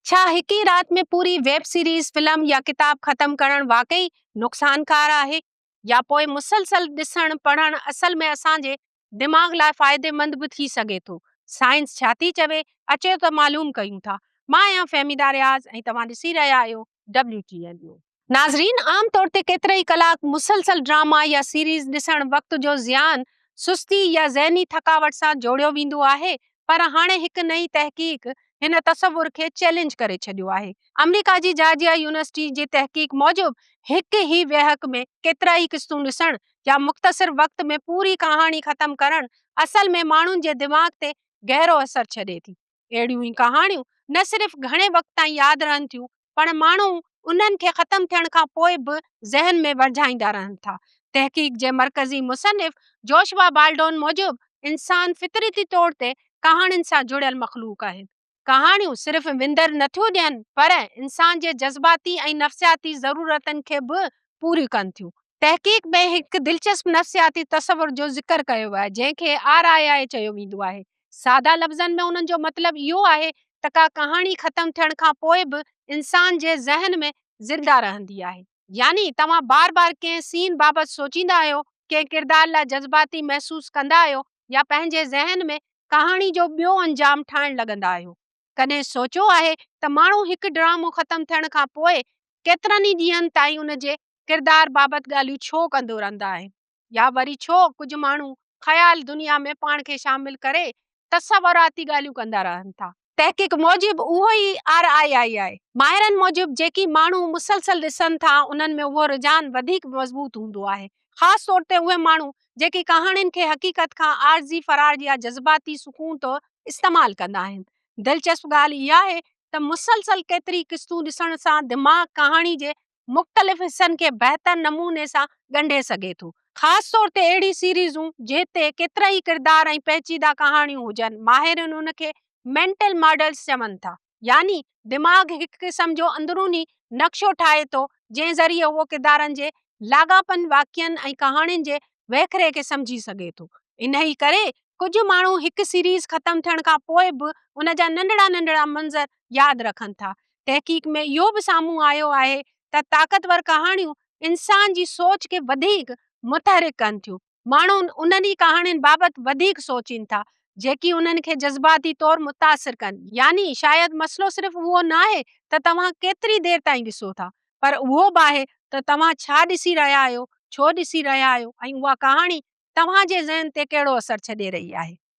छा हिक ई रात में पूरी वेब सीरीज़, फ़िल्म या किताब ख़त्म करणु वाक़ई नुक़सानकार आहे? या पोइ मुसलसल ॾिसण पढ़णु असल में असांजे दिमाग़ लाइ फ़ाइदेमंद बि थी सघे थो? साइंस छा थी चवे? अचो त मालूम कयूं था। मां आहियां फ़हमीदा रियाज़ ऐं तव्हां ॾिसी रहिया आहियो WTN न्यूज़। नाज़रीन, आम तौर ते केतिरा ई कलाक मुसलसल ड्रामा या सीरीज़ ॾिसण वक़्त जो ज़ियान, सुस्ती या ज़हनी थकावट सां जोड़ियो वेंदो आहे। पर हाणे हिकु नई तहक़ीक़ हिन तसवुर खे चैलेंज करे छॾियो आहे। अमेरिका जी जॉर्जिया यूनिवर्सिटी जी तहक़ीक़ मूजिबि हिकु ई वेहक में केतिरा ई क़िस्तूं ॾिसण या मुख़्तसिर वक़्त में पूरी कहाणी ख़त्म करणु असल में माण्हुनि जे दिमाग़ ते गहरो असर छॾे थी। अहिड़ियूं ई कहाणियूं न सिर्फ़ घणे वक़्त ताईं यादि रहनि थियूं, पर माण्हू उन्हनि खे ख़त्म थियण खां पोइ बि ज़हन में वरझाईंदा रहनि था। तहक़ीक़ जे मरकज़ी मुसनिफ़ जोशुआ बाल्डोन मूजिबि इंसान फितरती तौर ते कहाणियुनि सां जुड़ियल मख़लूक आहे। कहाणियूं सिर्फ़ विंदर नथियूं ॾियनि, पर इंसान जे जज़्बाती ऐं नफ़्सियाती ज़रूरतनि खे बि पूरी कनि थियूं। तहक़ीक़ में हिकु दिलचस्प नफ़्सियाती तसवुर जो ज़िक्र कयो आहे, जंहिंखे RII चयो वेंदो आहे। सादा लफ़्ज़नि में उन्हनि जो मतिलबु इहो आहे त का कहाणी ख़त्म थियण खां पोइ बि इंसान जे ज़हन में ज़िंदा रहंदी आहे। यानी तव्हां बार बार कंहिं सीन बाबति सोचींदा आहियो, कंहिं किरदार लाइ जज़्बाती महसूस कंदा आहियो, या पंहिंजे ज़हन में कहाणी जो ॿियो अंजाम ठाहिण लॻंदा आहियो। कॾहिं सोचियो आहे त माण्हू हिकु ड्रामो ख़त्म थियण खां पोइ केतिरनि ई ॾींहंनि ताईं उन जे किरदार बाबति ॻाल्हियूं छो कंदो रहंदा आहिनि? या वरी छो कुझु माण्हू ख़याल दुनिया में पाण खे शामिल करे तसवुराती ॻाल्हियूं कंदा रहनि था? तहक़ीक़ मूजिबि उहो ई RII आहे। माहिरनि मूजिबि जेकी माण्हू मुसलसल ॾिसनि था, उन्हनि में उहो रुझान वधीक मज़बूत हूंदो आहे। ख़ासि तौर ते उहे माण्हू जेकी कहाणियुनि खे हक़ीक़त खां आर्ज़ी फ़रार या जज़्बाती सुकून तौरु इस्तेमालु कंदा आहिनि। दिलचस्प ॻाल्हि इहा आहे त मुसलसल केतिरी क़िस्तूं ॾिसण सां दिमाग़ कहाणी जे मुख़्तलिफ़ हिस्सनि खे बहितर नमूने सां ॻंढे सघे थो। ख़ासि तौर ते अहिड़ी सीरीज़ूं जिते केतिरा ई किरदार ऐं पेचीदा कहाणियूं हुजनि। माहिरनि उन खे मेंटल मॉडल्स चवनि था। यानी दिमाग़ हिकु क़िस्म जो अंदरूनी नक्शो ठाहे थो, जंहिं ज़रिए उहो किरदारनि जे लाॻापन, वाक़िअनि ऐं कहाणियुनि जे वहिकिरे खे समुझी सघे थो। इन ई करे कुझु माण्हू हिकु सीरीज़ ख़त्म थियण खां पोइ बि उन जा नंढड़ा नंढड़ा मंज़र यादि रखनि था। तहक़ीक़ में इहो बि साम्हूं आयो आहे त ताक़तवर कहाणियूं इंसान जी सोच खे वधीक मुतहरिक कनि थियूं। माण्हू उन्हनि ई कहाणियुनि बाबति वधीक सोचीनि था जेकी उन्हनि खे जज़्बाती तौरु मुतासिर कनि। यानी शायदि मसइलो सिर्फ़ उहो न आहे त तव्हां केतिरी देर ताईं ॾिसो था, पर उहो बि आहे त तव्हां छा ॾिसी रहिया आहियो, छो ॾिसी रहिया आहियो, ऐं उहा कहाणी तव्हां जे ज़हन ते कहिड़ो असरु छॾे रही आहे।